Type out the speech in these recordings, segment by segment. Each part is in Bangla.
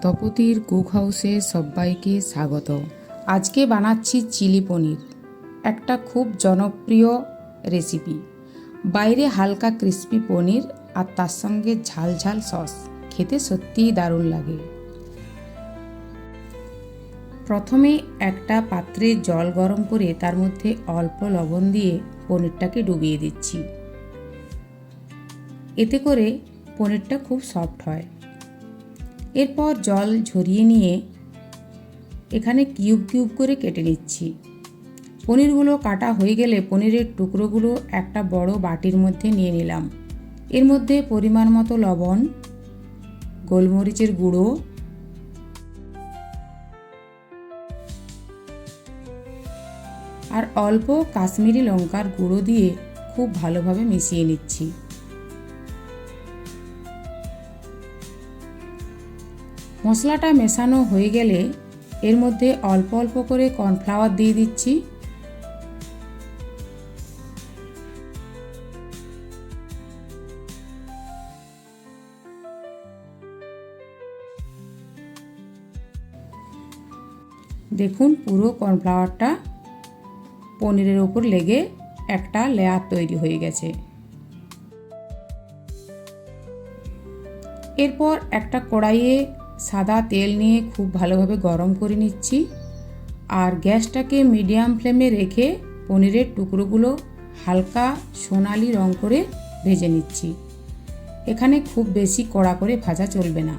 তপতির কুক হাউসে সবাইকে স্বাগত। আজকে বানাচ্ছি চিলি পনির, একটা খুব জনপ্রিয় রেসিপি। বাইরে হালকা ক্রিস্পি পনির আর তার সঙ্গে ঝাল ঝাল সস, খেতে সত্যিই দারুণ লাগে। প্রথমে একটা পাত্রে জল গরম করে তার মধ্যে অল্প লবণ দিয়ে পনিরটাকে ডুবিয়ে দিচ্ছি। এতে করে পনিরটা খুব সফট হয়। এরপর জল ঝরিয়ে নিয়ে এখানে কিউব কিউব করে কেটে নিচ্ছি। পনিরগুলো কাটা হয়ে গেলে পনিরের টুকরোগুলো একটা বড় বাটির মধ্যে নিয়ে নিলাম। এর মধ্যে পরিমাণ মতো লবণ, গোলমরিচের গুঁড়ো, আর অল্প কাশ্মীরি লঙ্কার গুঁড়ো দিয়ে খুব ভালোভাবে মিশিয়ে নিচ্ছি। মশলাটা মেশানো হয়ে গেলে এর মধ্যে অল্প অল্প করে কর্নফ্লাওয়ার দিয়ে দিচ্ছি। দেখুন, পুরো কর্নফ্লাওয়ারটা পনিরের ওপর লেগে একটা লেয়ার তৈরি হয়ে গেছে। এরপর একটা কড়াইয়ে সাদা তেল নিয়ে খুব ভালোভাবে গরম করে নিচ্ছি আর গ্যাসটাকে মিডিয়াম ফ্লেমে রেখে পনিরের টুকরোগুলো হালকা সোনালি রং করে ভেজে নিচ্ছি। এখানে খুব বেশি কড়া করে ভাজা চলবে না।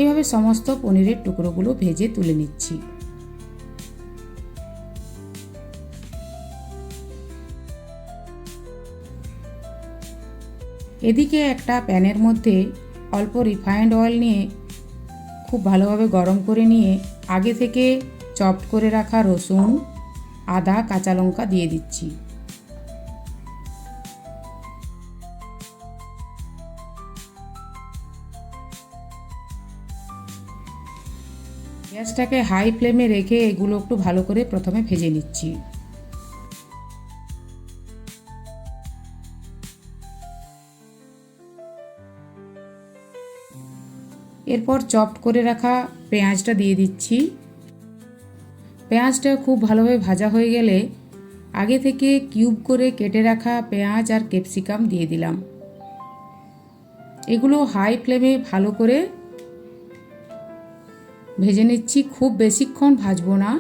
এভাবে সমস্ত পনিরের টুকরোগুলো ভেজে তুলে নিচ্ছি। এদিকে একটা প্যানের মধ্যে অল্প রিফাইন্ড অয়েল নিয়ে খুব ভালোভাবে গরম করে নিয়ে আগে থেকে চপড করে রাখা রসুন, আদা, কাঁচা লঙ্কা দিয়ে দিচ্ছি। গ্যাসটাকে হাই ফ্লেমে রেখে এগুলো একটু ভালো করে প্রথমে ভেজে নিচ্ছি। এরপর চপড করে রাখা পেঁয়াজটা দিয়ে দিচ্ছি। পেঁয়াজটা খুব ভালোভাবে ভাজা হয়ে গেলে আগে থেকে কিউব করে কেটে রাখা পেঁয়াজ আর ক্যাপসিকাম দিয়ে দিলাম। এগুলো হাই ফ্লেমে ভালো করে ভেজে নিচ্ছি, খুব বেশিক্ষণ ভাজবো না।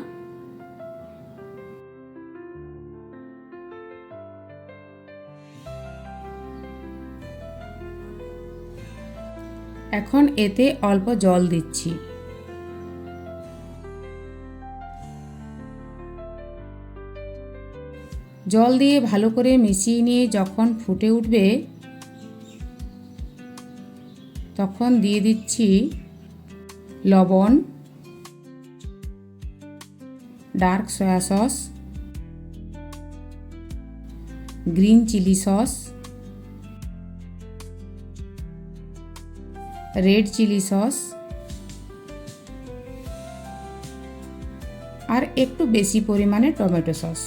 এখন এতে অল্প জল দিচ্ছি। জল দিয়ে ভালো করে মিশিয়ে নিয়ে যখন ফুটে উঠবে তখন দিয়ে দিচ্ছি লবণ, dark soya sauce, green chilli sauce, red chilli sauce আর একটু বেশি পরিমাণে টমেটো সস।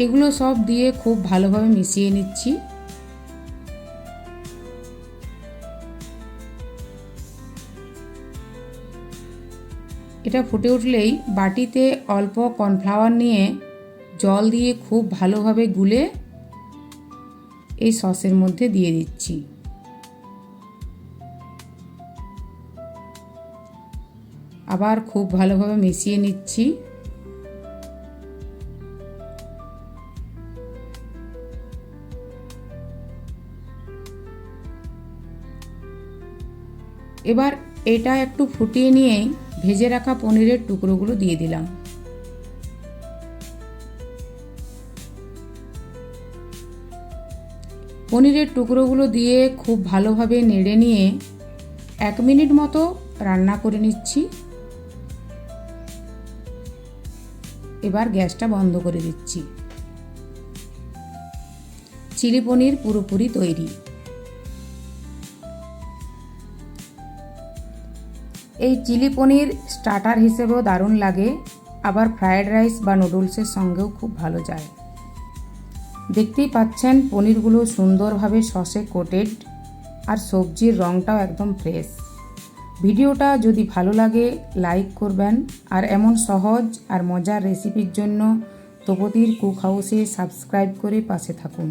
এগুলো সব দিয়ে খুব ভালোভাবে মিশিয়ে নিচ্ছি। এটা ফুটে উঠলেই বাটিতে অল্প কর্নফ্লাওয়ার নিয়ে জল দিয়ে খুব ভালোভাবে গুলে এই সসের মধ্যে দিয়ে দিচ্ছি। আবার খুব ভালোভাবে মিশিয়ে নিচ্ছি। এবার এটা একটু ফুটিয়ে নিয়ে ভেজে রাখা পনিরের টুকরোগুলো দিয়ে দিলাম। পনিরের টুকরোগুলো দিয়ে খুব ভালোভাবে নেড়ে নিয়ে 1 মিনিট মতো রান্না করে নিচ্ছি। এবার গ্যাসটা বন্ধ করে দিচ্ছি। চিলি পনির পুরোপুরি তৈরি। এই চিলি পনির স্টার্টার হিসেবেও দারুণ লাগে, আবার ফ্রায়েড রাইস বা নুডলসের সঙ্গেও খুব ভালো যায়। দেখতেই পাচ্ছেন পনিরগুলো সুন্দরভাবে সসে কোটেড আর সবজির রঙটাও একদম ফ্রেশ। ভিডিওটা যদি ভালো লাগে লাইক করবেন, আর এমন সহজ আর মজার রেসিপির জন্য তপতির কুক হাউসে সাবস্ক্রাইব করে পাশে থাকুন।